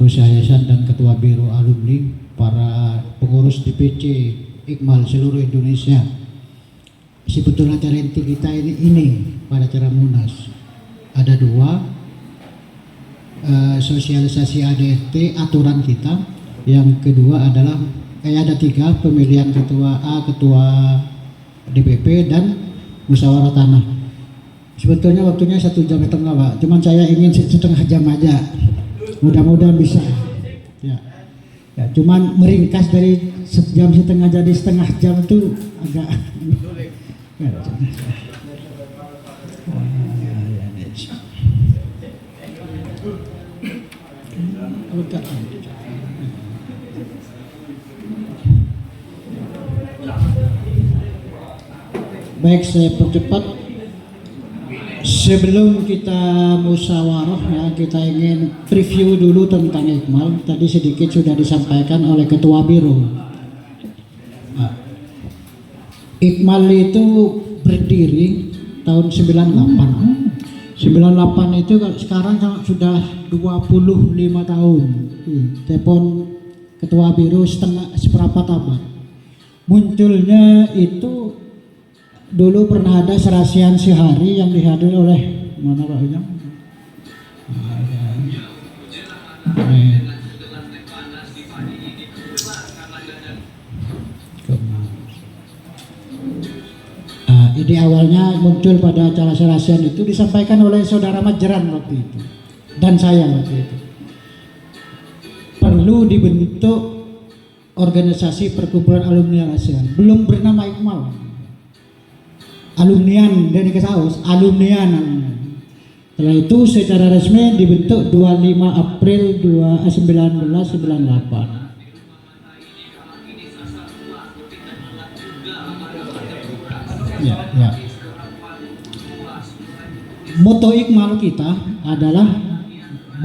pengurus yayasan dan ketua biro alumni, para pengurus DPC Iqmal seluruh Indonesia. Sebetulnya acara inti kita ini pada acara Munas ada dua, sosialisasi ADRT aturan kita, yang kedua adalah ada tiga, pemilihan ketua A, ketua DPP, dan musyawarah tanah. Sebetulnya waktunya 1,5 jam Pak, cuman saya ingin setengah jam aja, mudah-mudahan bisa ya. Cuman meringkas dari 1,5 jam jadi setengah jam itu agak ya. Baik, saya percepat. Sebelum kita musyawarah ya, kita ingin preview dulu tentang Iqmal. Tadi sedikit sudah disampaikan oleh Ketua Biro. Iqmal itu berdiri tahun 98. 98 itu sekarang sudah 25 tahun. Telepon Ketua Biro seperempat abad. Munculnya itu dulu pernah ada serasian sehari yang dihadiri oleh mana Pak Ujang? Ini awalnya muncul pada acara serasian itu disampaikan oleh saudara Majeran waktu itu dan saya waktu itu. Perlu dibentuk organisasi perkumpulan alumni ASEAN, belum bernama Iqmal. Alumnian dari Kesaus, alumnian. Setelah itu secara resmi dibentuk 25 April 1998. Ya. Moto Iqmal kita adalah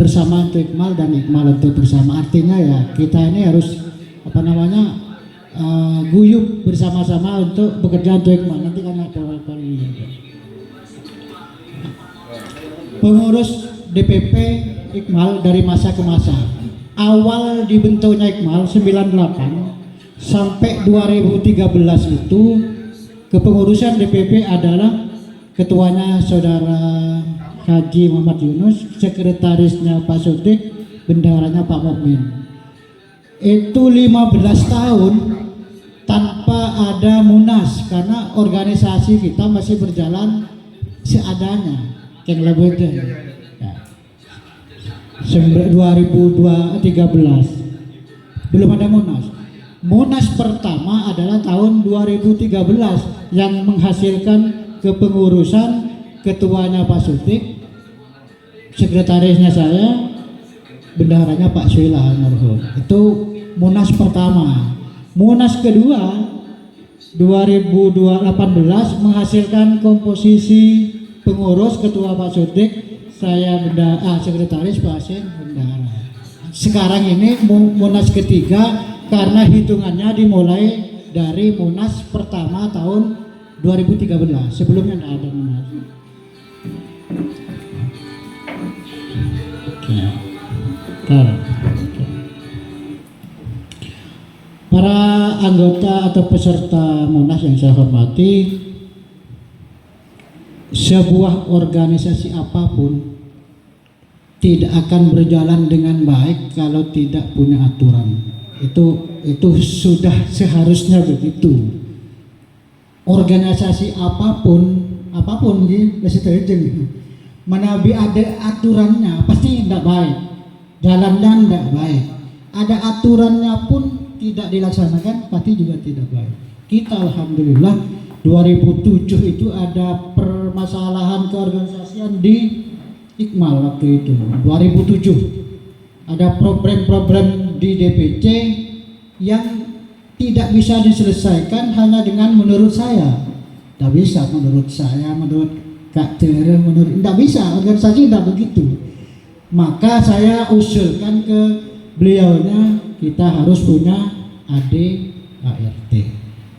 bersama untuk Iqmal dan Iqmal untuk bersama. Artinya ya kita ini harus guyup bersama-sama untuk bekerja untuk Iqmal. Nanti kan ada pengurus DPP Iqmal dari masa ke masa. Awal dibentuknya Iqmal 98 sampai 2013 itu kepengurusan DPP adalah ketuanya saudara Haji Muhammad Yunus, sekretarisnya Pak Sodik, bendaharanya Pak Mukmin. Itu 15 tahun tanpa ada munas karena organisasi kita masih berjalan seadanya. Yang lebih ya. 2013 belum ada munas. Munas pertama adalah tahun 2013 yang menghasilkan kepengurusan ketuanya Pak Sutik, sekretarisnya saya, bendaharanya Pak Suila almarhum. Itu munas pertama. Munas kedua 2018 menghasilkan komposisi pengurus, ketua Pak Sutik, saya sekretaris, Pak Asen bendahara. Sekarang ini munas ketiga karena hitungannya dimulai dari munas pertama tahun 2013. Sebelumnya tidak ada munas. Para anggota atau peserta munas yang saya hormati, sebuah organisasi apapun tidak akan berjalan dengan baik kalau tidak punya aturan. Itu sudah seharusnya begitu. Organisasi apapun menabi ada aturannya pasti tidak baik, jalannya tidak baik. Ada aturannya pun tidak dilaksanakan pasti juga tidak baik. Kita alhamdulillah 2007 itu ada permasalahan keorganisasian di Iqmal waktu itu. 2007 ada problem-problem di DPC yang tidak bisa diselesaikan hanya dengan menurut saya. Tidak bisa menurut saya, menurut Kak Tere, tidak bisa, organisasi tidak begitu. Maka saya usulkan ke beliaunya, kita harus punya ADART.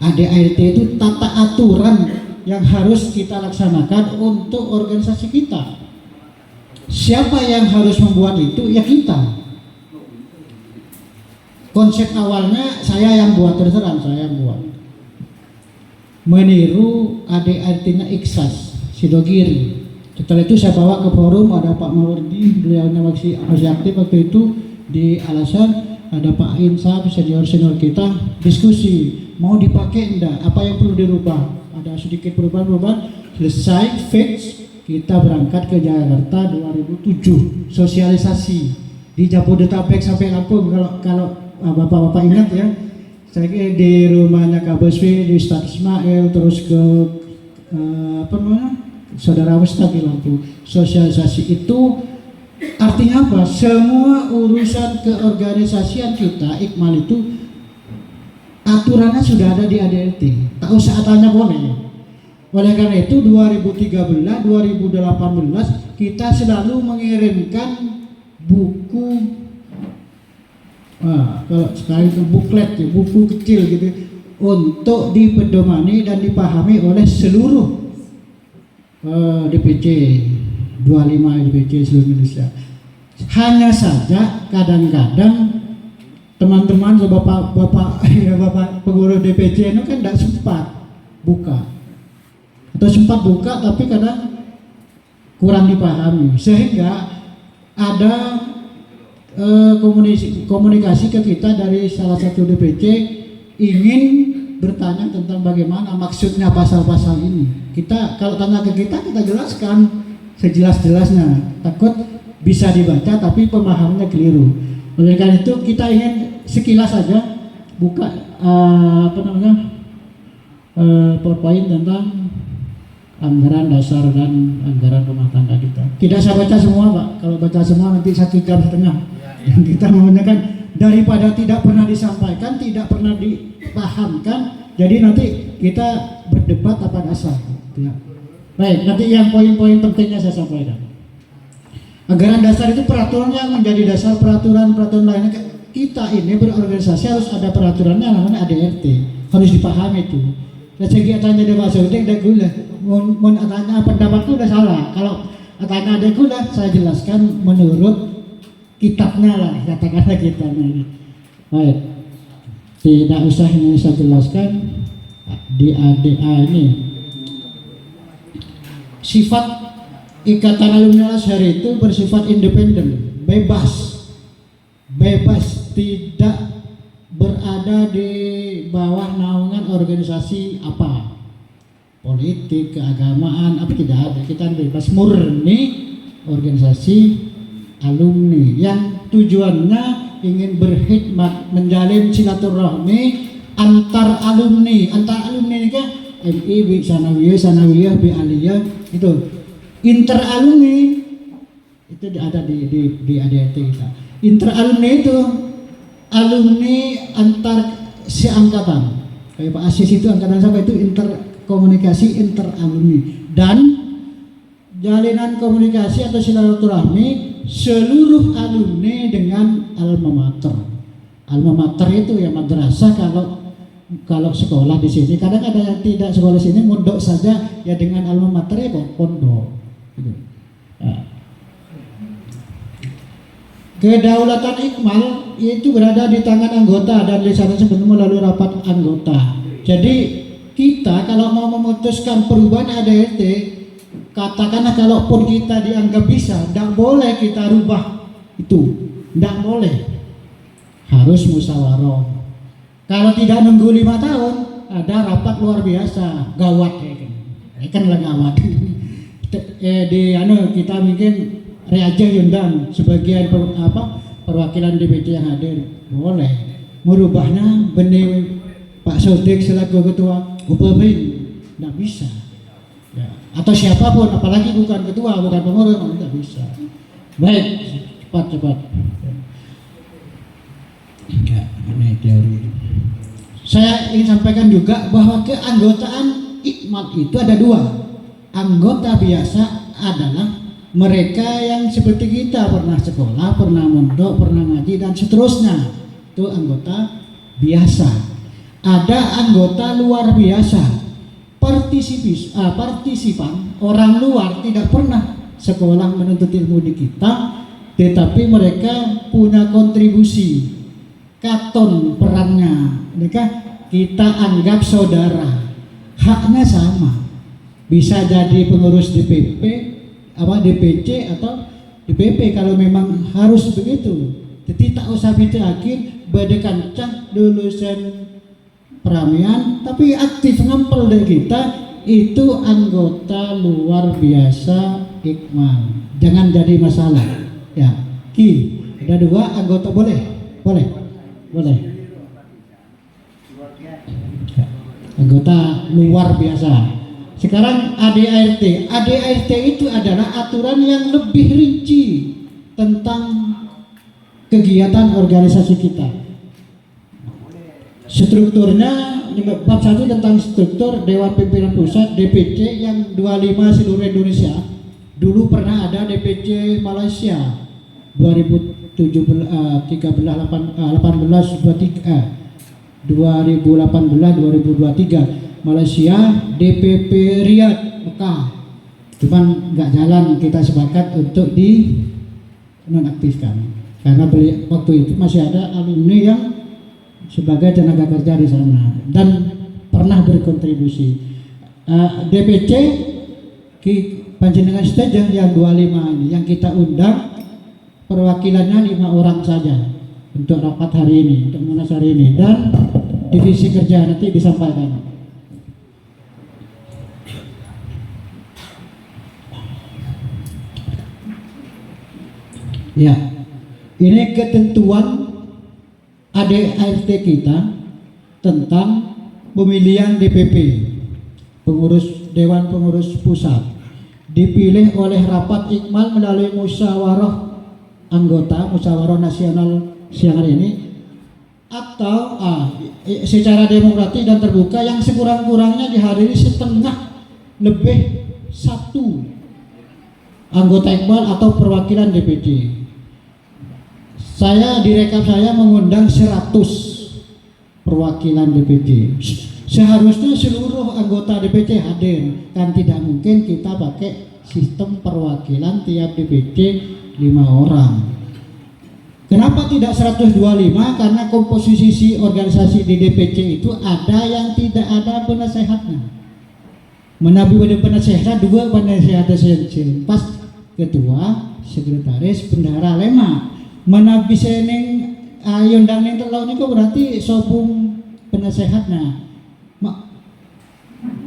ADART itu tata aturan yang harus kita laksanakan untuk organisasi kita. Siapa yang harus membuat itu? Ya kita. konsep awalnya saya yang buat, terus terang saya yang buat, meniru ADRT-nya Iksas Sidogiri. Setelah itu saya bawa ke forum, ada Pak Mawardi, beliau masih aktif waktu itu di Al-Azhar, ada Pak Insaf, senior kita, diskusi mau dipakai enggak, apa yang perlu dirubah, ada sedikit perubahan, selesai fix, kita berangkat ke Jakarta 2007, sosialisasi di Jabodetabek sampai Lampung. Kalau bapak-bapak ingat ya, saya di rumahnya Kak Boswi di Ustadz Ismail, terus ke Saudara Ustadz di Lampung. Sosialisasi itu artinya apa? Semua urusan keorganisasian kita Ikmal itu aturannya sudah ada di ADRT, tak usah tanya boleh. Oleh karena itu 2013, 2018 kita selalu mengirimkan buku, kalau sekarang itu buklet ya, buku kecil gitu, untuk dipedomani dan dipahami oleh seluruh DPC 25 DPC seluruh Indonesia. Hanya saja kadang-kadang teman-teman bapak pengurus DPC itu kan tidak sempat buka, atau sempat buka tapi kadang kurang dipahami, sehingga ada komunikasi ke kita dari salah satu DPC ingin bertanya tentang bagaimana maksudnya pasal-pasal ini. Kita kalau tanya ke kita jelaskan sejelas-jelasnya, takut bisa dibaca tapi pemahamannya keliru. Oleh karena itu kita ingin sekilas saja buka PowerPoint tentang anggaran dasar dan anggaran rumah tangga kita. Tidak saya baca semua Pak, kalau baca semua nanti 1,5 jam. Yang kita maunya kan daripada tidak pernah disampaikan, tidak pernah dipahamkan, jadi nanti kita berdebat apa dasar ya. Baik, nanti yang poin-poin pentingnya saya sampaikan. Anggaran dasar itu peraturan yang menjadi dasar peraturan-peraturan lainnya. Kita ini berorganisasi harus ada peraturannya, namanya ADRT, harus dipahami itu. Dan segi tanya dia Pak Saudi, ada gula. Mau tanya pendapatku udah salah. Kalau tanya ada gula, saya jelaskan menurut kitabnya lah, katakanlah kitabnya ini. Baik, tidak usah ini saya jelaskan di ADA ini. Sifat Ikatan Alumni Al-Azhar itu bersifat independen, bebas, tidak berada di bawah naungan organisasi apa, politik, keagamaan, apa tidak ada. Kita bebas, murni organisasi alumni yang tujuannya ingin berkhidmat, menjalin silaturahmi antar alumni ini kan MI, Sanawiyah, Aliyah itu inter alumni itu ada di ADRT kita. Inter alumni itu alumni antar seangkatan, kayak Pak Asis itu angkatan sampai itu interkomunikasi inter alumni, dan jalinan komunikasi atau silaturahmi seluruh alumni dengan alma mater. Alma mater itu ya madrasah kalau sekolah di sini. Kadang ada yang tidak sekolah di sini, mondok saja ya dengan alma mater ya pondok. Gitu. Nah. Kedaulatan Ikmal itu berada di tangan anggota dan lisannya sebelum melalui rapat anggota. Jadi kita kalau mau memutuskan perubahan ADRT, katakanlah kalaupun kita dianggap bisa, tidak boleh kita rubah itu, tidak boleh, harus musyawarah. Kalau tidak nunggu 5 tahun, ada rapat luar biasa, gawat kan lah gawat. Kita mungkin reaja yundang sebagian perwakilan DPC yang hadir, boleh merubahnya benih Pak Sodik selaku ketua UPBIN, tidak bisa. Ya. Atau siapapun, apalagi bukan ketua, bukan pengurus, tidak bisa. Baik, cepat. Enggak, ini teori. Saya ingin sampaikan juga bahwa keanggotaan Ikmal itu ada 2. Anggota biasa adalah mereka yang seperti kita, pernah sekolah, pernah mondok, pernah ngaji dan seterusnya. Itu anggota biasa. Ada anggota luar biasa, partisipan, orang luar tidak pernah sekolah menuntut ilmu di kita, tetapi mereka punya kontribusi katon perannya, mereka kita anggap saudara, haknya sama, bisa jadi pengurus DPP, DPC atau DPP kalau memang harus begitu. Jadi tak usah akhir bedekancah lulusan peramian, tapi aktif ngempel dari kita itu anggota luar biasa Iqmal. Jangan jadi masalah. Ya, ada 2 anggota boleh. Anggota luar biasa. Sekarang ADART. ADART itu adalah aturan yang lebih rinci tentang kegiatan organisasi kita. Strukturnya bab 1 tentang struktur Dewan Pimpinan Pusat DPC yang 25 seluruh Indonesia. Dulu pernah ada DPC Malaysia 2018-2023 Malaysia, DPP Riyadh Mekah. Cuman nggak jalan, kita sepakat untuk di nonaktifkan karena waktu itu masih ada alumni yang sebagai tenaga kerja di sana dan pernah berkontribusi. DPC panjenengan saja yang 25 ini yang kita undang, perwakilannya 5 orang saja untuk rapat hari ini, untuk munas hari ini, dan divisi kerja nanti disampaikan. Ya, ini ketentuan ADART kita tentang pemilihan DPP, Dewan Pengurus Pusat, dipilih oleh rapat Iqmal melalui musyawarah anggota, musyawarah nasional siang hari ini, atau secara demokratis dan terbuka yang sekurang-kurangnya dihadiri setengah lebih 1 anggota Iqmal atau perwakilan DPC. Saya direkap saya mengundang 100 perwakilan DPC. Seharusnya seluruh anggota DPC hadir, kan tidak mungkin kita pakai sistem perwakilan tiap DPC 5 orang. Kenapa tidak 125? Karena komposisi organisasi di DPC itu ada yang tidak ada penasehatnya. Menabi pada penasehat 2 penasehat pas ketua, sekretaris, bendahara, lema. Menabi seneng yondang ning telo niku berarti sobung penasehatnya.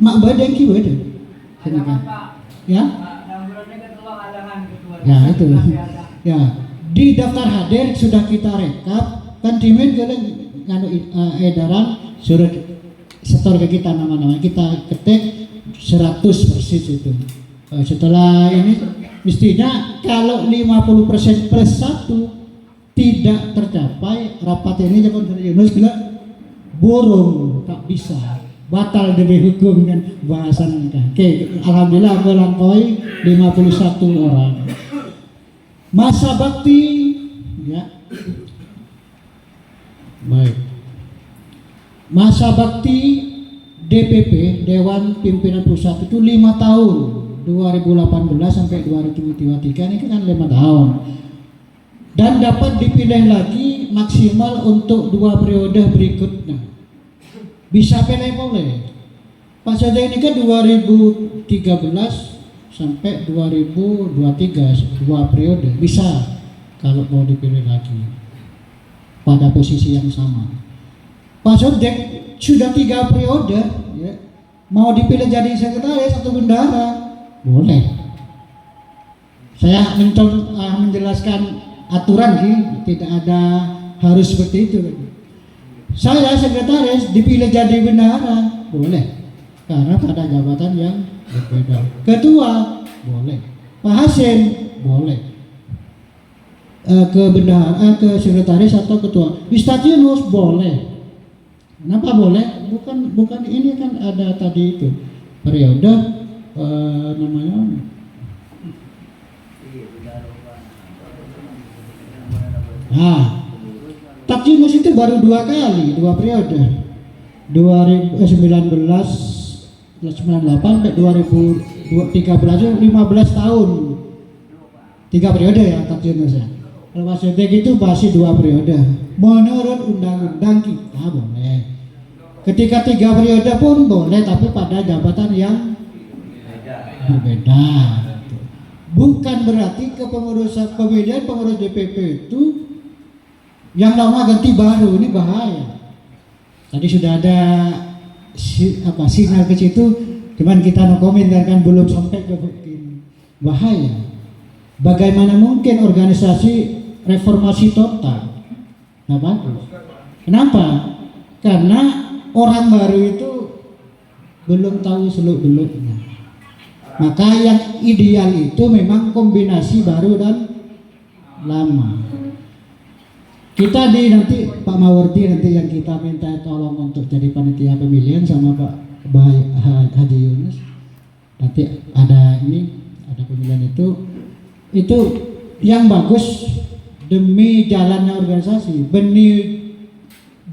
Mak badeng ki badeng. Ya? Ya itu. Ya, di daftar hadir sudah kita rekap, kan dimin kalian edaran surat setor ke kita nama-nama, kita ketik 100 persis itu. Setelah ini mestinya kalau 50% plus 1 tidak tercapai, rapat ini jangan dari Yunus bila burung tak bisa, batal demi hukum kan bahasan kan. Oke, alhamdulillah melampaui 51 orang. Masa bakti ya. Baik. Masa bakti DPP Dewan Pimpinan Pusat itu 5 tahun, 2018 sampai 2023 ini kan 5 tahun. Dan dapat dipilih lagi maksimal untuk 2 periode berikutnya. Bisa pilih boleh. Pas saja ini kan 2013 sampai 2023 2 periode bisa kalau mau dipilih lagi pada posisi yang sama. Pak Sodek sudah 3 periode ya. Mau dipilih jadi sekretaris atau bendahara boleh. Saya menjelaskan aturan sih, tidak ada harus seperti itu. Saya sekretaris dipilih jadi bendahara boleh, karena pada jabatan yang berbeda. Ketua boleh, Pak Hasim boleh, ke bendahara, ke sekretaris atau ketua. Ustadz Yunus boleh. Kenapa boleh? Bukan ini kan ada tadi itu periode namanya. Nah, Takimus itu baru 2 kali, 2 periode, 2019 98 sampai 2013 15 tahun, 3 periode ya Takimus ya. Kalau Mas Yudek itu masih 2 periode. Menurut undang-undang kita boleh. Ketika 3 periode pun boleh, tapi pada jabatan yang berbeda. Bukan berarti kepengurusan pemilihan pengurus DPP itu yang lama ganti baru, ini bahaya. Tadi sudah ada sinyal ke situ, cuman kita no komen kan belum sampai ke bahaya. Bagaimana mungkin organisasi reformasi total? Nah bagus. Kenapa? Karena orang baru itu belum tahu seluk-beluknya. Maka yang ideal itu memang kombinasi baru dan lama. Kita nanti Pak Mawardi nanti yang kita minta tolong untuk jadi panitia pemilihan sama Pak Haji Yunus. Nanti ada pemilihan itu yang bagus demi jalannya organisasi,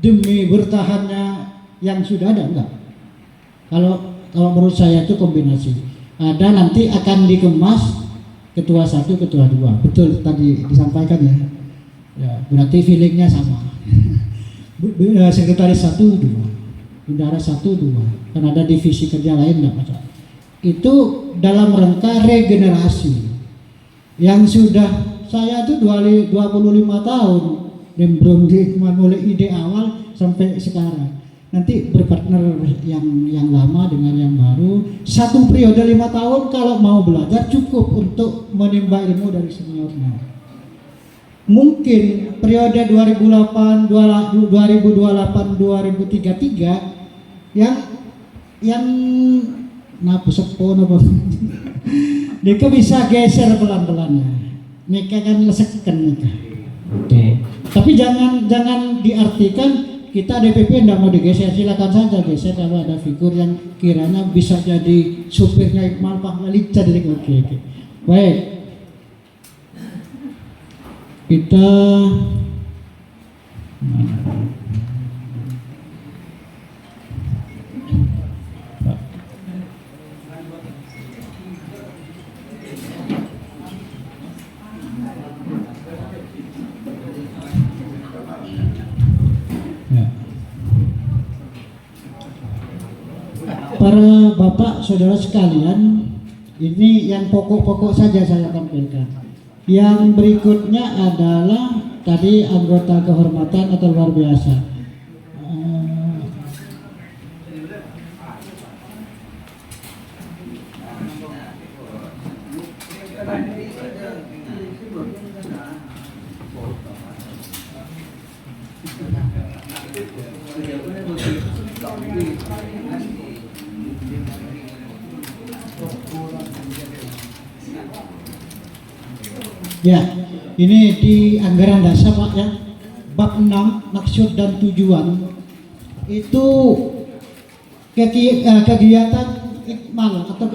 demi bertahannya yang sudah ada enggak. Kalau menurut saya itu kombinasi. Ada nanti akan dikemas ketua 1, ketua 2. Betul tadi disampaikan ya. Ya, berarti feelingnya sama. Sekretaris 1, 2, bendahara 1, 2. Kan ada divisi kerja lain enggak masalah. Itu dalam rangka regenerasi. Yang sudah saya itu 25 tahun nimbrung mulai ide awal sampai sekarang. Nanti berpartner yang lama dengan yang baru. 1 periode 5 tahun kalau mau belajar cukup untuk menimba ilmu dari seniornya. Mungkin periode 2028 2033 yang napa sepo napa Dika bisa geser pelan-pelan ya. Nika kan lesekkan nika. Tapi jangan diartikan kita DPP tidak mau digeser, silakan saja geser kalau ada figur yang kiranya bisa jadi supirnya Iqmal Pahlalica dari oke. Baik. Kita para bapak saudara sekalian, ini yang pokok-pokok saja saya tampilkan. Yang berikutnya adalah tadi anggota kehormatan atau luar biasa. Ya, ini di anggaran dasar Pak ya, bab 6 maksud dan tujuan itu kegiatan Iqmal atau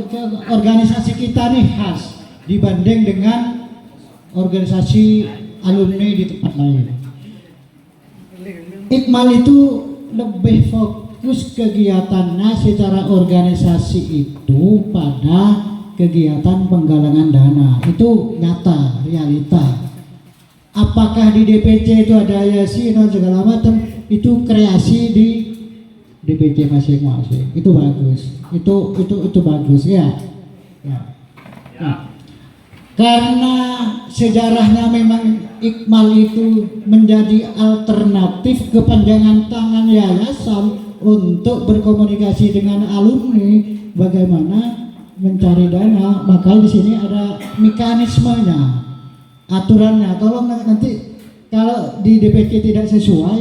organisasi kita nih khas dibanding dengan organisasi alumni di tempat lain. Iqmal itu lebih fokus kegiatannya secara organisasi itu pada kegiatan penggalangan dana. Itu nyata, realita. Apakah di DPC itu ada yayasan dan segala macam, itu kreasi di DPC masing-masing. Itu bagus. Itu bagus ya. Nah, karena sejarahnya memang Iqmal itu menjadi alternatif kepanjangan tangan yayasan untuk berkomunikasi dengan alumni bagaimana mencari dana, maka di sini ada mekanismenya, aturannya. Tolong nanti kalau di DPC tidak sesuai,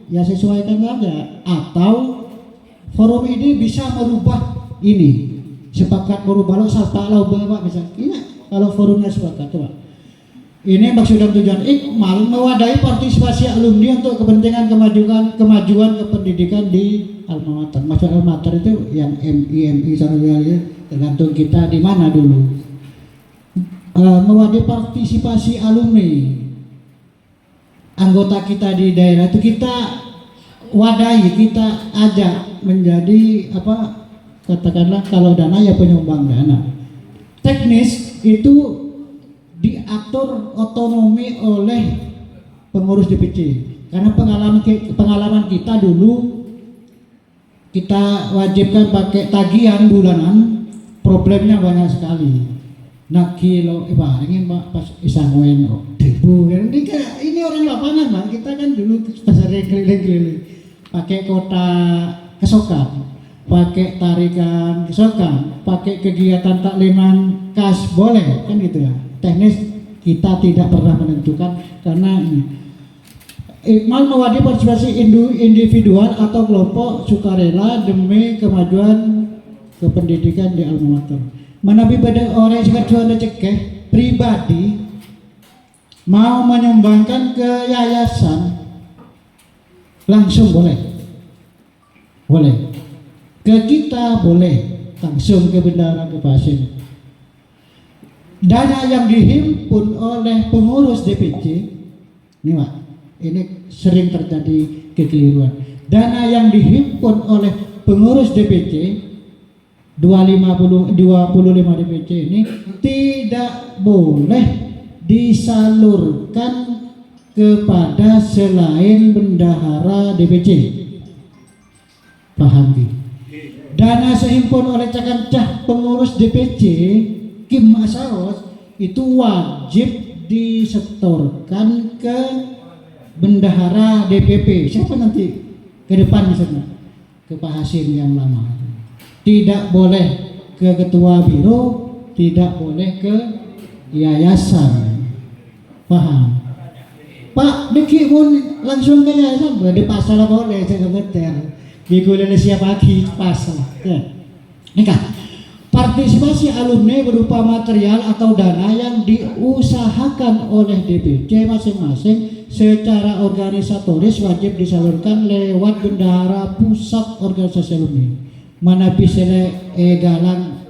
ya sesuaikan saja. Atau forum ini bisa merubah ini, sepakat merubah lo sampai lo bawa bisa. Iya, kalau forumnya sepakat coba. Ini maksud dan tujuan Iqmal mewadahi partisipasi alumni untuk kepentingan kemajuan kependidikan di alma mater. Maksud alma mater itu yang MI sampai tergantung kita di mana dulu. Mewadahi partisipasi alumni anggota kita di daerah itu kita wadahi, kita ajak menjadi apa, katakanlah kalau dana ya penyumbang dana. Teknis itu diatur otonomi oleh pengurus DPC. Karena pengalaman kita dulu kita wajibkan pakai tagihan bulanan, problemnya banyak sekali. Nak kilo, ingin pas isangwen, debu kan ini orang lapangan Pak, kita kan dulu pasar keliling-keliling, pakai kota kesokan, pakai tarikan kesokan, pakai kegiatan takliman kas boleh kan gitu ya. Teknis kita tidak pernah menentukan karena ini. Ikmal mewadahi partisipasi individual atau kelompok sukarela demi kemajuan kependidikan di alma mater. Menabi pada orang yang kedua cekeh pribadi mau menyumbangkan ke yayasan langsung boleh, ke kita boleh langsung ke bendahara ke pasien. Dana yang dihimpun oleh pengurus DPC ini Pak, ini sering terjadi kekeliruan. Dana yang dihimpun oleh pengurus DPC 25 DPC ini tidak boleh disalurkan kepada selain bendahara DPC. Paham gitu? Dana sehimpun oleh cakancah pengurus DPC Kim Masaros itu wajib disetorkan ke bendahara DPP. Siapa nanti ke depan misalnya? Ke Pak Hasim yang lama. Tidak boleh ke ketua biro, tidak boleh ke yayasan. Paham? Pak, Diki pun langsung ke yayasan, di pasar boleh, saya kebeter. Di Indonesia pagi pasar. Ya. Nikah. Partisipasi alumni berupa material atau dana yang diusahakan oleh DPC masing-masing secara organisatoris wajib disalurkan lewat bendahara pusat organisasi alumni. Mana bisa galang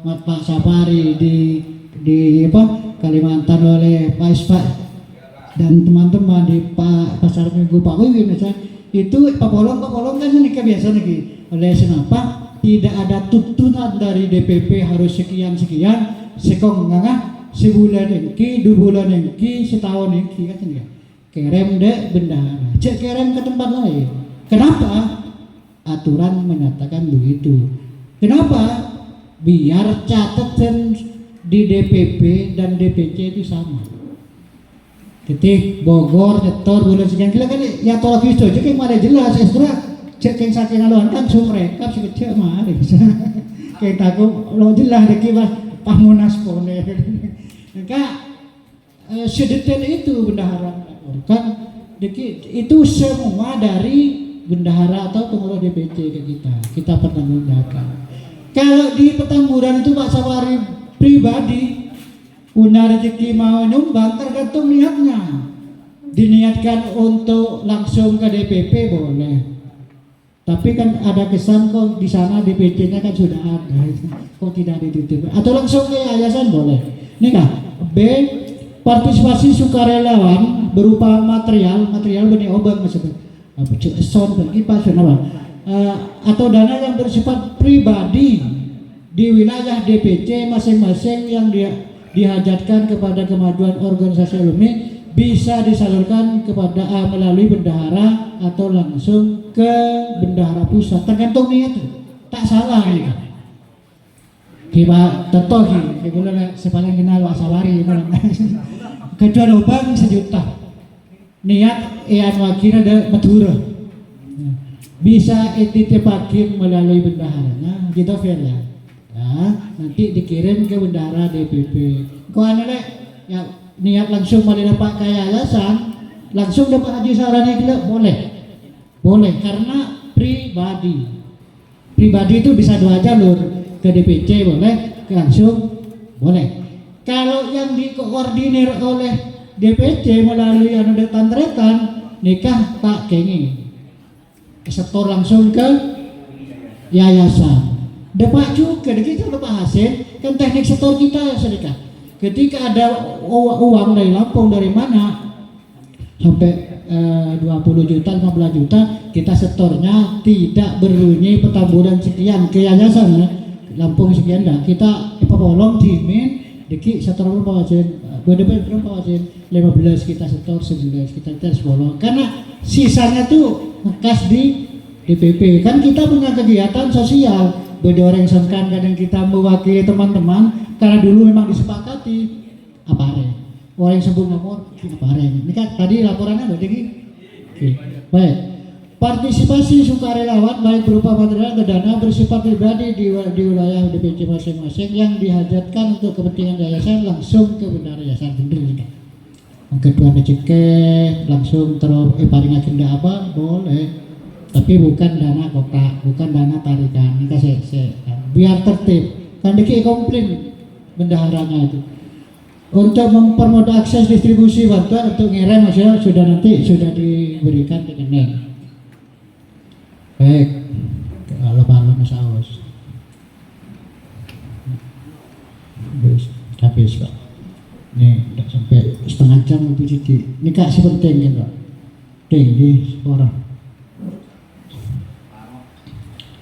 Pak Sapari di Kalimantan oleh Pak Ispak dan teman-teman di Pasar Minggu Pak Wiwi misalnya itu Pak Polong kan nikah biasa nih oleh senapa tidak ada tuntunan dari DPP harus sekian sekong ngangah sebulan engki 2 bulan engki setahun engki kan ya kerem dek bendahara cek kerem ke tempat lain. Kenapa? Aturan menyatakan begitu. Kenapa? Biar catatan di DPP dan DPC itu sama. Ketik Bogor nyetor bulan sekian kilo kan ya tolak itu aja kayak ada jelas ekstra cek yang saking aluan kan sumrekap sih kecil mah kayak takut lo jelas deki bah pamunas pone. Maka sedetail itu bendahara kan deki itu semua dari bendahara atau pengurus DPC ke kita pertanggungjawabkan. Kalau di Petamburan itu Pak Sapari pribadi punya rezeki mau nyumbang tergantung niatnya. Diniatkan untuk langsung ke DPP boleh. Tapi kan ada kesan kok di sana DPC-nya kan sudah ada, kok tidak ditutup. Atau langsung ke yayasan boleh. Ini kah? B. Partisipasi sukarelawan berupa material benih obat maksudnya. Atau dana yang bersifat pribadi di wilayah DPC masing-masing yang dihajatkan kepada kemajuan organisasi alumni bisa disalurkan kepada melalui bendahara atau langsung ke bendahara pusat tergantung niat tak salah nih kita contoh kita sepaling kenal Wasawari kedua lubang 1 juta niat wakil ada Madura bisa dititipkan melalui bendaharanya gitu fair ya. Nanti dikirim ke bendahara DPP kok aneh ya niat langsung dapat ke yayasan langsung dapat haji sarana boleh karena pribadi itu bisa 2 jalur ke DPC boleh langsung boleh. Kalau yang dikoordinir oleh DPC melalui tantretan nikah tak kengi setor langsung ke yayasan dapat juga kita dapat hasil kan teknik setor kita sedekah ketika ada uang dari Lampung dari mana sampai 20 juta 15 juta kita setornya tidak berbunyi Petamburan sekian ke yayasan Lampung sekian dah kita polong dimin diki setor berapa sih? 15 kita setor, 11 kita setor 10. Karena sisanya tuh ngekas di DPP. Kan kita punya kegiatan sosial. Beda orang sangkan kadang kita mewakili teman-teman karena dulu memang disepakati apa orang yang sebut nomor apa ini kan tadi laporannya begini. Oke. Baik. Partisipasi sukarelawan baik berupa material atau dana bersifat pribadi di wilayah DPC masing-masing yang dihajatkan untuk kepentingan yayasan langsung ke bendahara yayasan bener. Yang kedua ceket langsung terus paling agenda apa boleh, tapi bukan dana kotak, bukan dana tarikan. Ini saya biar tertib. Kan diki komplain bendaharanya itu. Untuk mempermudah akses distribusi bantuan untuk ngirim hasil sudah diberikan di rekening. Baik, kalau saus. Habis Pak. Nih, udah sampai setengah jam lebih sedikit. Ini kak seperti ini Pak. Tinggi orang.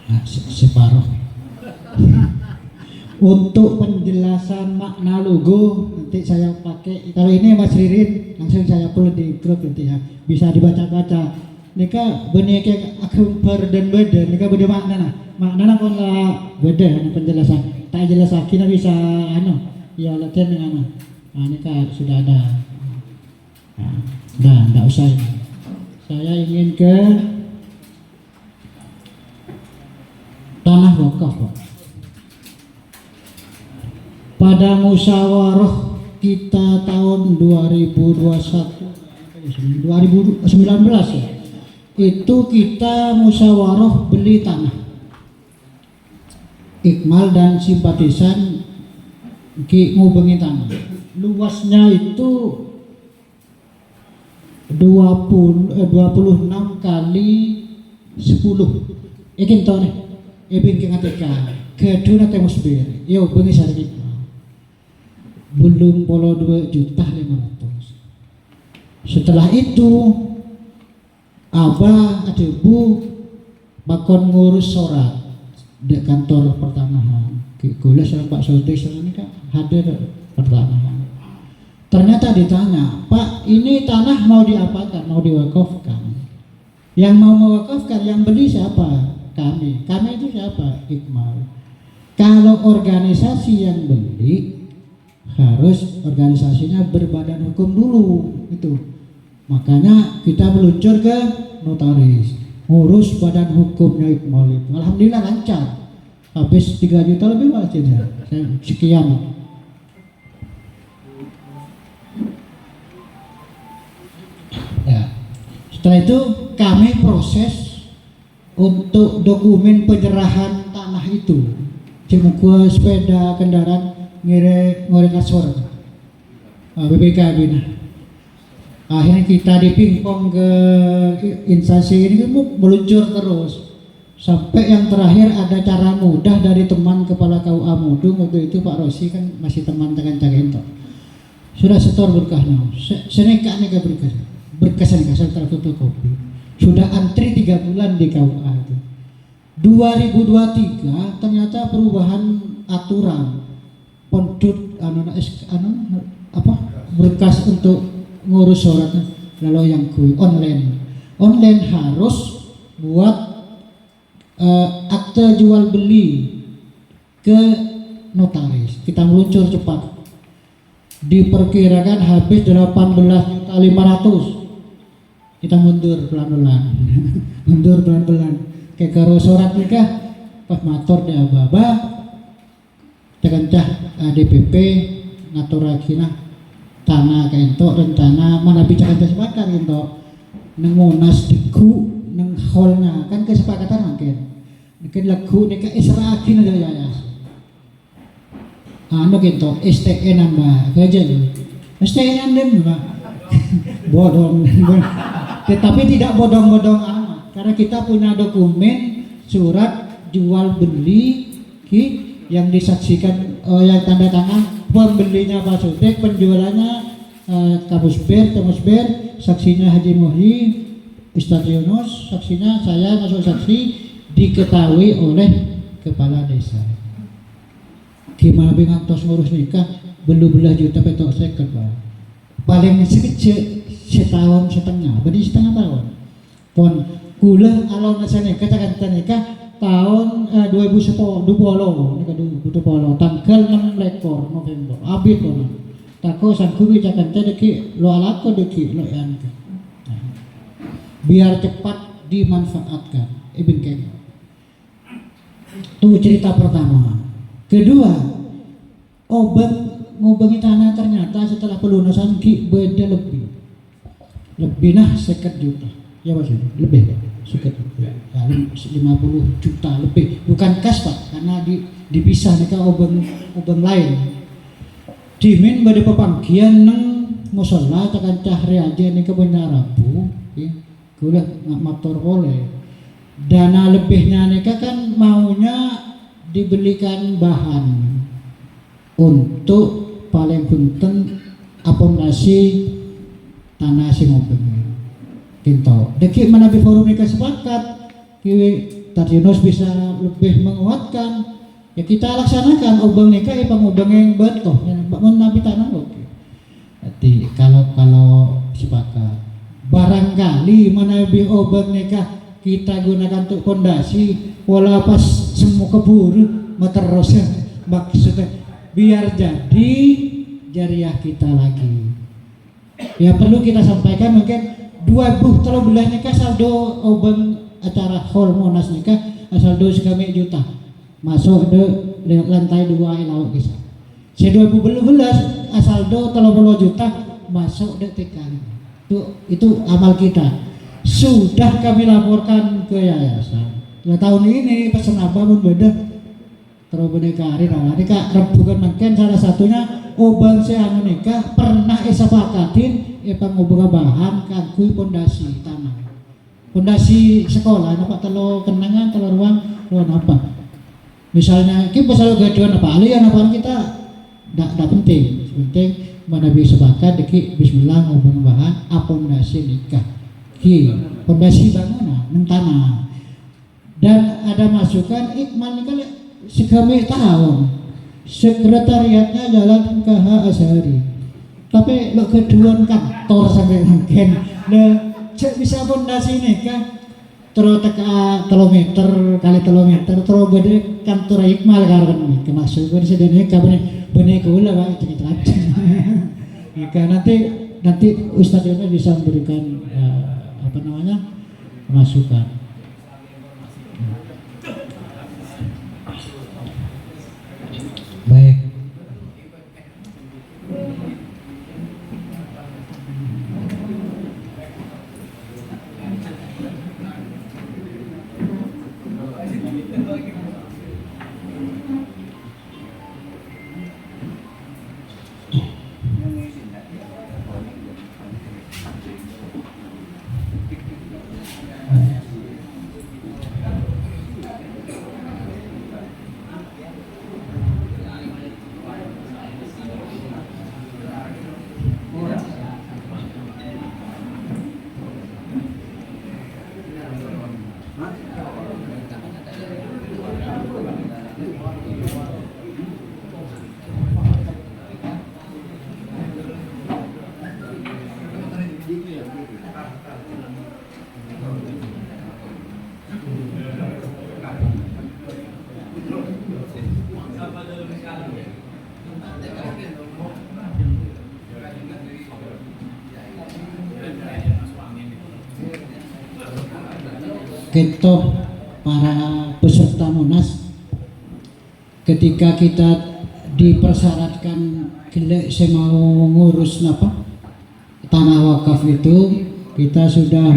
Nah, separuh. Untuk penjelasan makna logo nanti saya pakai. Kalau ini Mas Ririn langsung saya upload di grup nanti ya. Bisa dibaca-baca. Nika benike aku dan beda. Nika beda makna. Makna pun lah beda penjelasan. Tak jelas kita bisa ya latihan dengan nika sudah ada. Nah, enggak usah. Saya ingin ke tanah wakaf Pak. Pada musyawarah kita tahun 2019 ya, itu kita musyawarah beli tanah. Ikmal dan simpatisan ngubengi tanah. Luasnya itu 26 kali 10. Ikin tau nih. Ibing kengateka. Kedua temos bir. Yo bengi sarikit. Belum polo 2.500.000. Setelah itu Abah Adebu bakon ngurus surat di kantor pertanahan. Gula sama Pak Sodik ini kan hadir pertanahan. Ternyata ditanya, Pak ini tanah mau diapakan, mau diwakafkan? Yang mau mewakafkan, yang beli siapa? Kami itu siapa? Ikmal. Kalau organisasi yang beli harus organisasinya berbadan hukum dulu itu. Makanya kita meluncur ke notaris, ngurus badan hukumnya Ikmal itu. Alhamdulillah lancar. Habis 3 juta lebih masih sekian. Ya. Setelah itu kami proses untuk dokumen penyerahan tanah itu. Cuma sepeda kendaraan ngore kasur BPK Bina. Akhirnya kita dipingpong ke instansi ini meluncur terus sampai yang terakhir ada cara mudah dari teman kepala KUA Mudung waktu itu Pak Rosi kan masih teman dengan Cagento. Sudah setor berkahnya, seneka nih berkas seneka saya fotokopi. Sudah antri 3 bulan di KUA itu. 2023 ternyata perubahan aturan pondut berkas untuk ngurus suratnya lalu yang online harus buat akte jual beli ke notaris. Kita meluncur cepat, diperkirakan habis 18.500.000. Kita mundur pelan-pelan mundur pelan-pelan kayak karo surat nikah pas motor di ababa tegancah DPP ngatur lagi tanah kaento rencana mana bicara kesepakatan kaento neng monas diku neng holna kan kesepakatan mungkin lagu nika israakin aja ya kaento STN nambah gaja nih STN nambah bodong tetapi tidak bodong-bodong amat karena kita punya dokumen surat jual beli yang disaksikan yang tanda tangan pembelinya Pak Sodik, penjualannya Kapusber, Temusber, saksinya Haji Muhyi, Ustadz Yunus, saksinya saya masuk saksi diketahui oleh kepala desa. Gimana bingung tos ngurus nikah belah juta petok seket Pak. Paling sekecil setahun setengah, berarti setengah tahun. Pon kula alon nasane kata-kata nikah tahun 2010 tanggal 6 lekor November abis kono tako sangku bicakan deki lo alako deki lo yang biar cepat dimanfaatkan bingkai. Itu cerita pertama. Kedua, ngobengi tanah ternyata setelah pelunasan beda lebih nah 50 juta ya Mas, lebih sekitar 50 juta lebih, bukan kas Pak, karena dipisah nih obeng lain. Dimin pada pepanggian nang musola tekan cahri aja nih kebenar Rabu, ya, gula nggak motor oleh. Dana lebihnya nih kan maunya dibelikan bahan untuk paling punten akomodasi tanah sing obeng. Kinto, deki menabi forum nikah sepakat, Tarjunus bisa lebih menguatkan, ya kita laksanakan obeng nikah, pengobeng yang betul, yang menabi tanah oke. Jadi kalau sepakat, barangkali menabi obeng nikah kita gunakan untuk fondasi, walau pas semua keburu, terusnya maksudnya biar jadi jariah kita lagi. Ya perlu kita sampaikan mungkin 2000 kalau belah nikah saldo obeng acara hall Monas nikah saldo sekami juta masuk de lantai 2 laut kisah. Si 2011 saldo 30 juta masuk de TK. Itu amal kita. Sudah kami laporkan ke yayasan. Nah, tahun ini pesan apa pun beda. Terus berdekari nikah bukan mungkin salah satunya obeng seang nikah pernah sepakatin pengobong bahan kagui pondasi tanah, pondasi sekolah, apa telo kenangan, telo ruang apa? Misalnya kita selalu gaduan apa alian apa kita tidak penting, mana bisa sepakat deki Bismillah ngobong bahan pondasi nikah, pondasi bangunan, tanah, dan ada masukan ikmal nikah sekami tahun, sekretariatnya jalan KH Azhari. Tapi lo keduan kantor sampai mungkin bisa fondasi nikah terus teka kilometer kali kilometer terus beda kantor ikmal karena kemasuk beda sedene kapan benih gula Pak itu aja. Jika nanti Ustadz Yona bisa memberikan masukan. Baik. Kita para peserta Monas ketika kita dipersyaratkan saya mau ngurus tanah wakaf itu kita sudah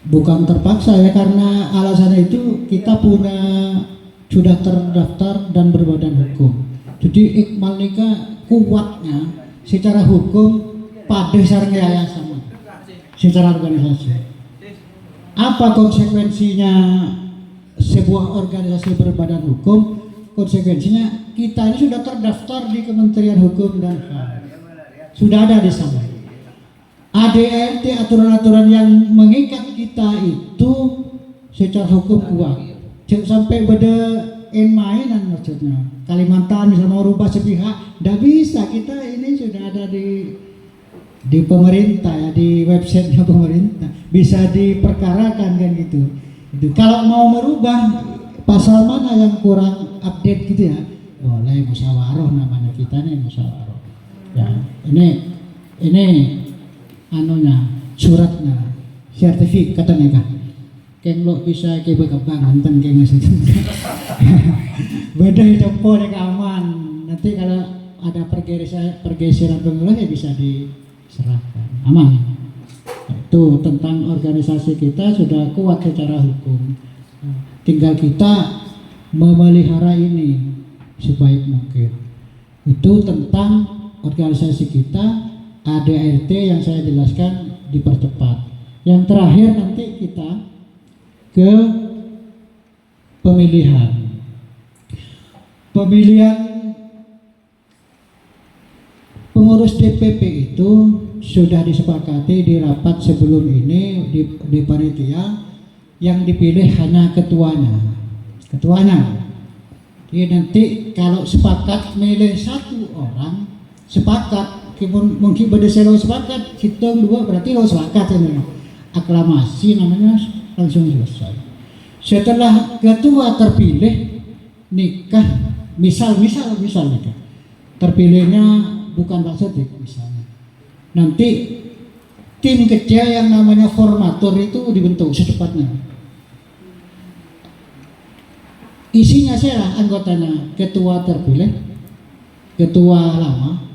bukan terpaksa ya karena alasan itu kita sudah terdaftar dan berbadan hukum. Jadi ikmal nikah kuatnya secara hukum pada sarang yayasan secara organisasi. Apa konsekuensinya sebuah organisasi berbadan hukum? Konsekuensinya kita ini sudah terdaftar di Kementerian Hukum dan HAM, sudah ada di sana. ADRT aturan-aturan yang mengikat kita itu secara hukum kuat. Jangan sampai beda mainan maksudnya. Kalimantan bisa mau rubah sepihak, tidak bisa. Kita ini sudah ada di pemerintah ya, di websitenya pemerintah, bisa diperkarakan kan gitu. Itu kalau mau merubah pasal mana yang kurang update gitu ya, boleh musyawarah, namanya kita nih musyawarah. Ya, ini anunya, suratnya, sertifikatnya kah? Keng lo bisa ke bekebang nonton keng masih. Beda itu pun aman. Nanti kalau ada pergeseran pengurus ya bisa diserahkan. Aman. Itu tentang organisasi kita sudah kuat secara hukum. Tinggal kita memelihara ini sebaik mungkin. Itu tentang organisasi kita, ADART yang saya jelaskan dipercepat. Yang terakhir nanti kita ke pemilihan pengurus DPP itu sudah disepakati di rapat sebelum ini di panitia, yang dipilih hanya ketuanya. Jadi nanti kalau sepakat milih satu orang, sepakat mungkin berdasarkan sepakat, hitung dua berarti lo sepakat ini, aklamasi namanya, langsung selesai. Setelah ketua terpilih, nikah, misal nikah, terpilihnya bukan Pak Sodik misalnya, nanti tim kecil yang namanya formator itu dibentuk secepatnya. Isinya saya anggotanya, ketua terpilih, ketua lama,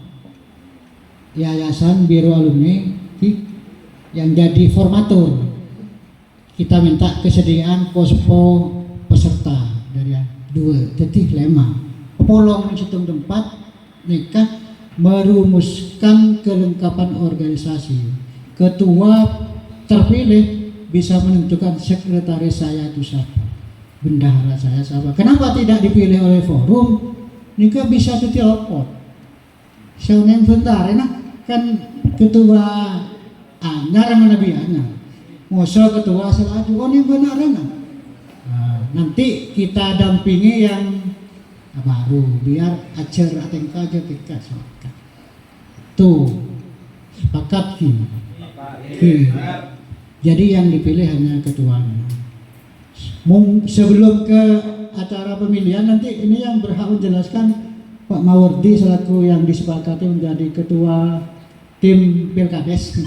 yayasan, biro alumni, yang jadi formator. Kita minta kesediaan pospo peserta dari 2 detik 5 polong hitung tempat nikah, merumuskan kelengkapan organisasi. Ketua terpilih bisa menentukan sekretaris saya itu siapa, bendahara saya siapa. Kenapa tidak dipilih oleh forum? Nikah bisa ditelepon. Saya bentar, kan ketua anyar sama lebih anyar. Musuh ketua selaju, oh ini benar nah, nanti kita dampingi yang baru biar ajar atengka aja tingkat sepakat. Tuh sepakat jadi yang dipilih hanya ketuanya. Sebelum ke acara pemilihan nanti ini yang berhak menjelaskan Pak Mawardi selaku yang disepakati menjadi ketua tim Pilkades.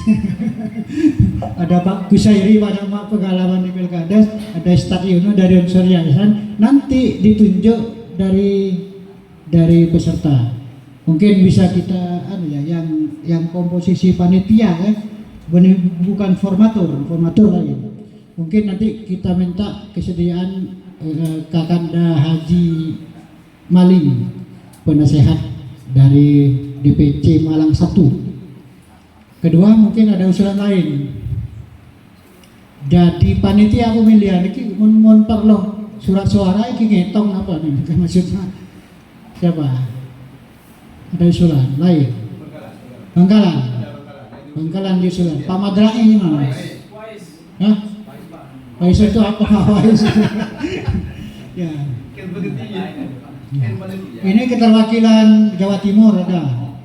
Ada Pak Gusairi pada pengalaman di Pilkades, ada Ustadz Yuno dari unsur yayasan, nanti ditunjuk dari peserta. Mungkin bisa kita yang komposisi panitia ya, bukan formatur lain. Mungkin nanti kita minta kesediaan Kakanda Haji Maling, penasehat dari DPC Malang 1. Kedua, mungkin ada usulan lain. Jadi panitia pemilihan ini mun perlu surat suara ini ngetong apa nih? Maksudnya siapa? Ada usulan lain? Bangkalan di usulan. Pak Madrai ini mana? Hah? Wais itu apa? Wais. Ya. Ini keterwakilan Jawa Timur ada.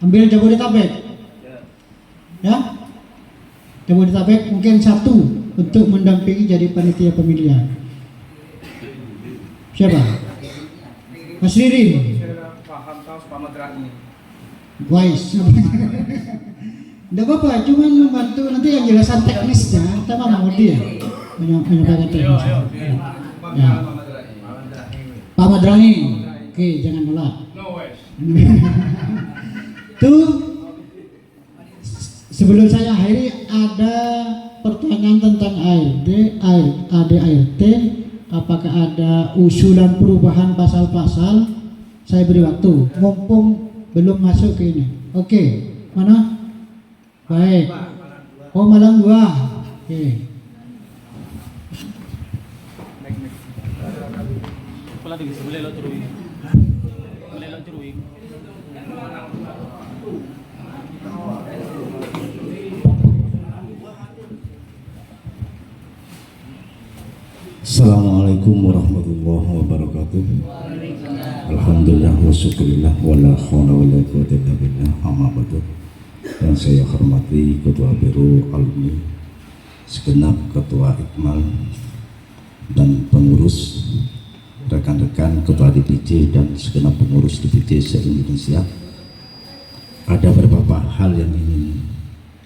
Ambil Jabodetabek. Ya, Jabodetabek mungkin 1 untuk mendampingi jadi panitia pemilihan. Siapa? Mas Ririn. Wais. Tidak apa-apa, cuma membantu nanti yang jelasan teknisnya. Kita mau dia menyampaikan teknis. Ya. Pak Madrahi. Oke, jangan nolak. Tuh. Sebelum saya akhiri, ada pertanyaan tentang ADART. Apakah ada usulan perubahan pasal-pasal? Saya beri waktu, mumpung belum masuk ke ini. Oke, mana? Baik. Oh, Malang 2. Oke. Boleh lo turuin. Assalamualaikum warahmatullahi wabarakatuh. Alhamdulillah wa syukurillah wa la hawla wa la quwwata illa billah, amma ba'du. Yang saya hormati Ketua Biro Alumni, segenap Ketua Ikmal dan pengurus, rekan-rekan Ketua DPC dan segenap pengurus DPC se-Indonesia. Ada beberapa hal yang ingin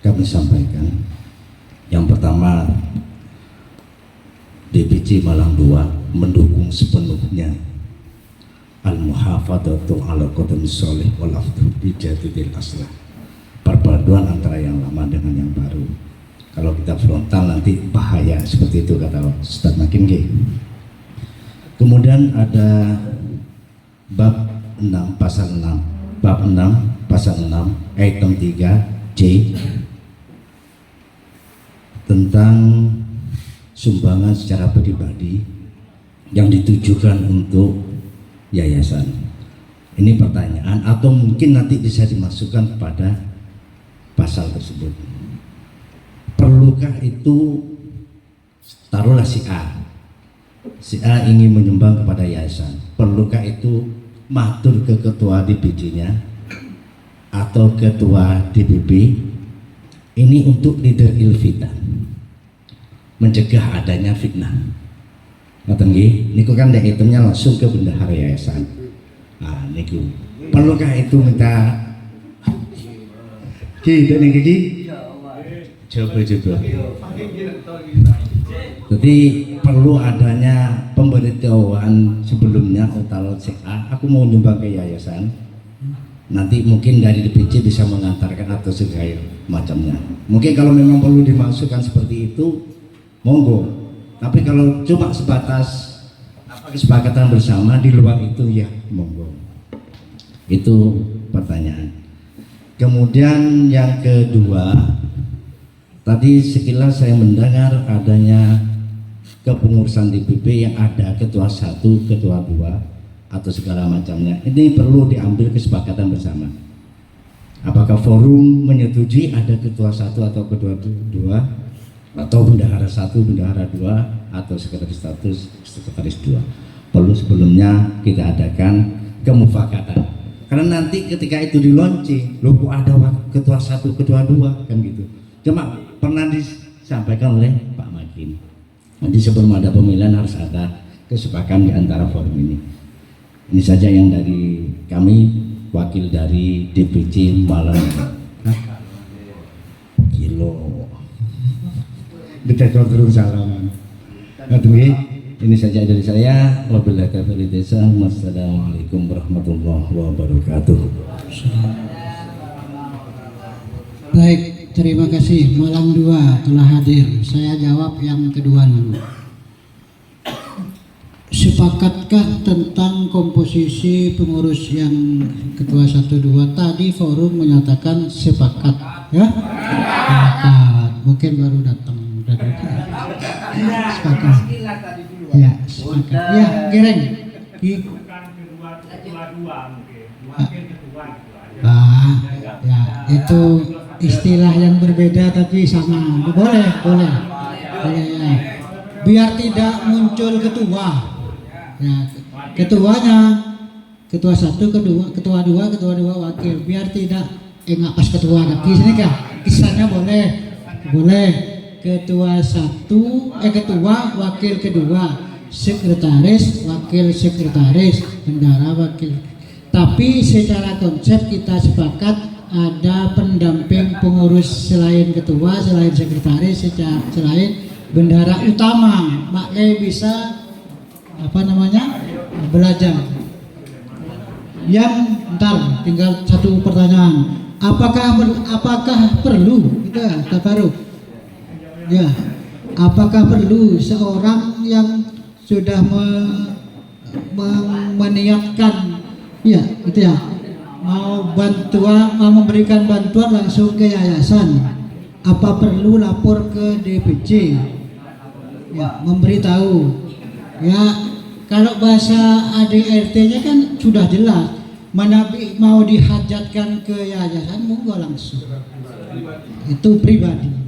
kami sampaikan. Yang pertama, DPC Malang II mendukung sepenuhnya al-muhafadzatu ala qadami sholih wal afdhu bi jadidil aslah, perpaduan antara yang lama dengan yang baru. Kalau kita frontal nanti bahaya, seperti itu kata Ustadz Makin G. Kemudian ada bab 6 pasal 6, bab 6 pasal 6 item 3 C tentang sumbangan secara pribadi yang ditujukan untuk yayasan. Ini pertanyaan, atau mungkin nanti bisa dimasukkan kepada pasal tersebut. Perlukah itu, taruhlah si A ingin menyumbang kepada yayasan, perlukah itu matur ke ketua DPC-nya atau ketua DPP? Ini untuk leader ilfitnah, mencegah adanya fitnah. Ngoten nggih, niku kan dek hitungnya langsung ke bendahara yayasan. Nah, niku perlukah itu minta ki dan iki? Coba. Jadi perlu adanya pemberitahuan sebelumnya. Kalau aku mau nyumbang ke yayasan, nanti mungkin dari DPC bisa mengantarkan atau segala macamnya. Mungkin kalau memang perlu dimasukkan seperti itu, monggo. Tapi kalau cuma sebatas kesepakatan bersama di luar itu, ya monggo. Itu pertanyaan. Kemudian yang kedua, tadi sekilas saya mendengar adanya kepengurusan DPP yang ada ketua 1, ketua 2 atau segala macamnya. Ini perlu diambil kesepakatan bersama. Apakah forum menyetujui ada ketua 1 atau ketua 2 atau bendahara 1, bendahara 2 atau sekretaris 1, sekretaris 2? Perlu sebelumnya kita adakan kemufakatan. Karena nanti ketika itu di launching, loh kok ada ketua 1, ketua 2 kan gitu. Cuma pernah disampaikan oleh Pak Makin. Nanti sebelum ada pemilihan harus ada kesepakatan di antara forum ini. Ini saja yang dari kami, wakil dari DPC Malang. Kilo. Ditekan terus salaman. Ini saja dari saya. Wabillahi taufiq hidayah. Wassalamualaikum warahmatullahi wabarakatuh. Baik, terima kasih. Malang 2 telah hadir. Saya jawab yang kedua dulu. Sepakatkah tentang komposisi pengurus yang ketua 1, 2? Tadi forum menyatakan sepakat, ya? Sepakat. Mungkin baru datang. Sepakat. Ya, sepakat. Ya, Gereng. Ya, itu istilah yang berbeda tapi sama. Boleh. Ya. Biar tidak muncul ketua. Ya, ketuanya ketua 1, ketua 2 wakil. Biar tidak nggak pas ketua di sini kah? Kisahnya boleh. Ketua 1, ketua, wakil kedua, sekretaris, wakil sekretaris, bendahara, wakil. Tapi secara konsep kita sepakat ada pendamping pengurus selain ketua, selain sekretaris, selain bendahara utama. Makanya bisa belajar. Yang ntar tinggal satu pertanyaan. Apakah perlu kita tabaruk? Ya, apakah perlu seorang yang sudah meniatkan, ya, gitu ya, mau memberikan bantuan langsung ke yayasan? Apa perlu lapor ke DPC? Ya, memberitahu. Ya, kalau bahasa ADRT-nya kan sudah jelas. Mau dihajatkan ke yayasan, monggo langsung. Itu pribadi.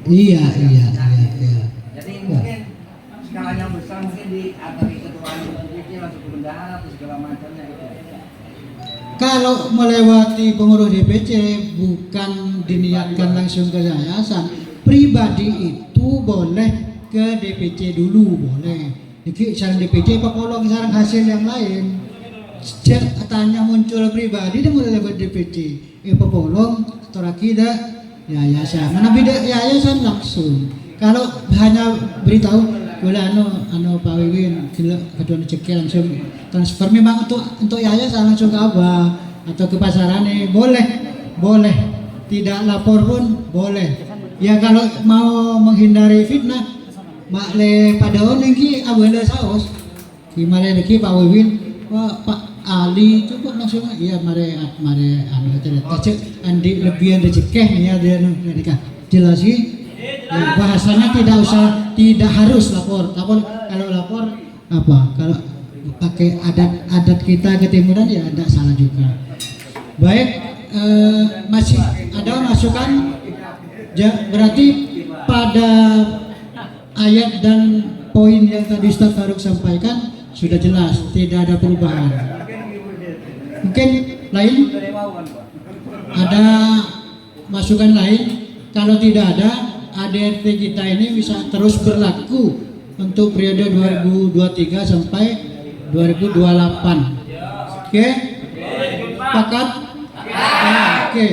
Iya, iya, iya, iya. Jadi mungkin skalanya besar mungkin di antara ketua DPC langsung ke bendahara atau segala macamnya itu. Kalau melewati pengurus DPC bukan diniatkan langsung ke yayasan, pribadi itu boleh ke DPC dulu, boleh. Jadi sarang DPC apa kolong sarang hasil yang lain. Sejak tanya muncul pribadi dia mulai lewat DPC. Apa kolong toraki dah yayasan. Mana beda yayasan langsung. Kalau hanya beritahu boleh Pak Wiwin kedua cekel langsung transfer memang untuk yayasan langsung ke Abah atau ke pasarane boleh tidak lapor pun boleh ya. Kalau mau menghindari fitnah makle pada orang ini abah saus gimana lagi Pak Wiwin Pak Ali itu kok langsung iya mare cerita cek andi lebihan rezeki nih ya dia nikah jelas sih. Ya, bahasanya tidak harus lapor. Kalau lapor apa? Kalau pakai adat kita ketimuran ya tidak salah juga. Baik, masih ada masukan? Berarti pada ayat dan poin yang tadi Ustaz Farouk sampaikan sudah jelas, tidak ada perubahan. Mungkin lain? Ada masukan lain? Kalau tidak ada, ADRT kita ini bisa terus berlaku untuk periode 2023 sampai 2028. Oke? Sepakat? Oke.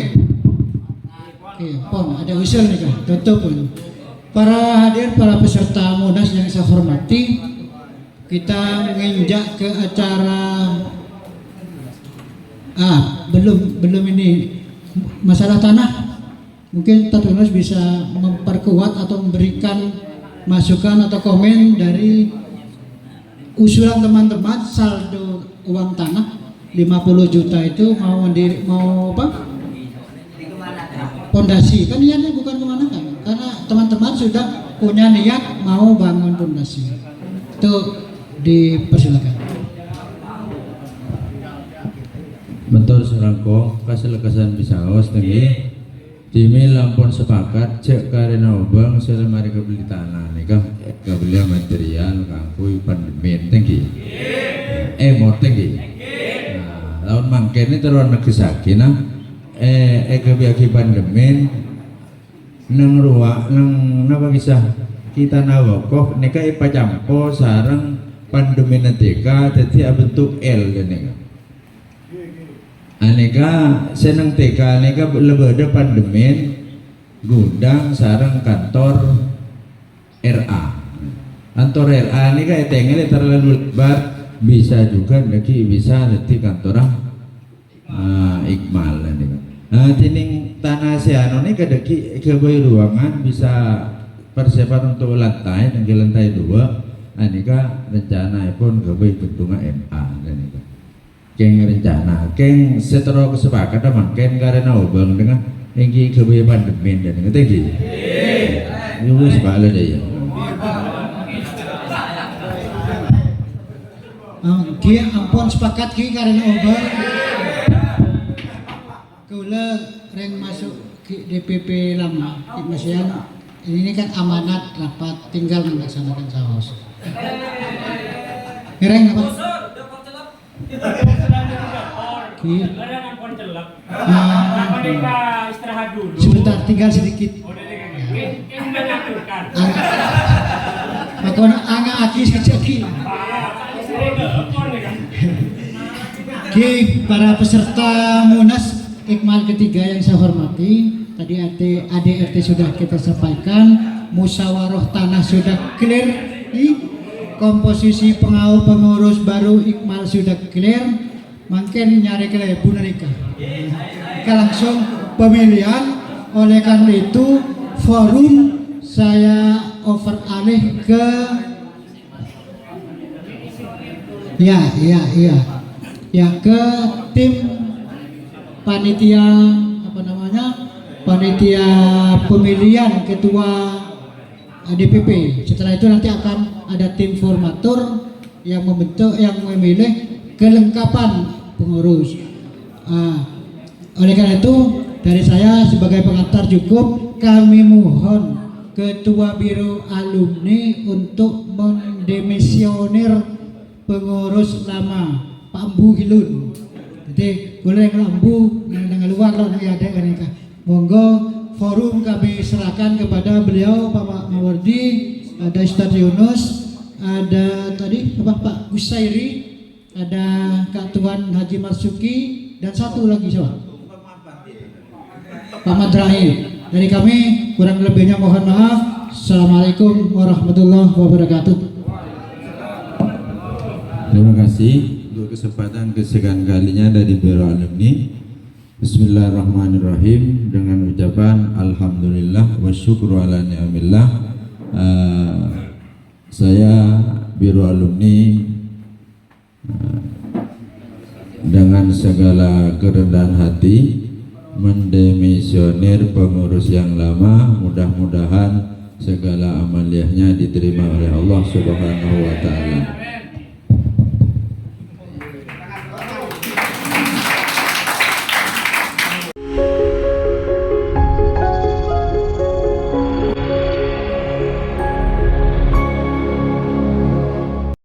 Oke, Pon, ada usul nih kan? Tutup pun. Para hadir, para peserta Munas yang saya hormati, kita menginjak ke acara belum ini masalah tanah. Mungkin Tatunus bisa memperkuat atau memberikan masukan atau komen dari usulan teman-teman saldo uang tanah 50 juta itu mau apa? Pondasi kan niatnya bukan kemana kan? Karena teman-teman sudah punya niat mau bangun pondasi. Itu dipersilakan. Bentar serangko kasih lekasan bisa awas tinggi. Jimi lampun sepakat cek karena obang selemari kebeli tanah nih kan kebeli material kangkui pandemi tinggi mau tinggi lawan mangke ini teruan negeri nah kebiaki pandemi neng ruak neng napa kisah kita nawakov nika ipa campo sarang pandemi nateka jadi bentuk L ini aneka senang TK aneka lebih ada pandemin gudang sarang kantor RA ini kayak tengel terlalu lebar bisa juga lagi bisa nanti kantor Iqmal ini tining tanah siano ini kadaki kebayu ruangan bisa persiapan untuk lantai dan lantai 2 aneka rencana pun kebayu bentuknya MA ini keng rencana, keng setero kesepakatan mangken karena obang dengan tinggi kebiayaan pandemi dan yang tinggi. Ini sebalik deh ya. Kia ampun sepakat ki karena obang. Kula reng masuk DPP lama, Masian. Ini kan amanat rapat tinggal melaksanakan saos. Reng apa? Istirahat dulu. Sebentar, tinggal sedikit. Makanya angga akis keceki. Para peserta Munas Iqmal ketiga yang saya hormati, tadi ADRT sudah kita sampaikan, musyawarah tanah sudah clear, komposisi pengurus baru Iqmal sudah clear. Makin nyari ke Bu Nerika. Kita langsung pemilihan. Oleh karena itu forum saya over alih ke ke tim panitia panitia pemilihan ketua DPP. Setelah itu nanti akan ada tim formatur yang memilih kelengkapan pengurus. Oleh karena itu dari saya sebagai pengantar cukup, kami mohon Ketua Biro Alumni untuk mendemisioner pengurus lama Pak Ambu Hilun. Jadi boleh yang lambu yang luar lah ya ada kan ya. Monggo forum kami serahkan kepada beliau Pak Mawardi, ada Ustadz Yunus, ada tadi Pak Usairi, ada Kak Tuan Haji Marsuki, dan satu lagi siapa? Pak Madrahi. Dari kami kurang lebihnya mohon maaf. Assalamualaikum warahmatullahi wabarakatuh. Terima kasih untuk kesempatan kesekian kalinya dari Biro Alumni. Bismillahirrahmanirrahim, dengan ucapan Alhamdulillah wa syukru ala ni'amillah. Saya Biro Alumni dengan segala kerendahan hati mendemisioner pengurus yang lama. Mudah-mudahan segala amaliyahnya diterima oleh Allah Subhanahu wa ta'ala.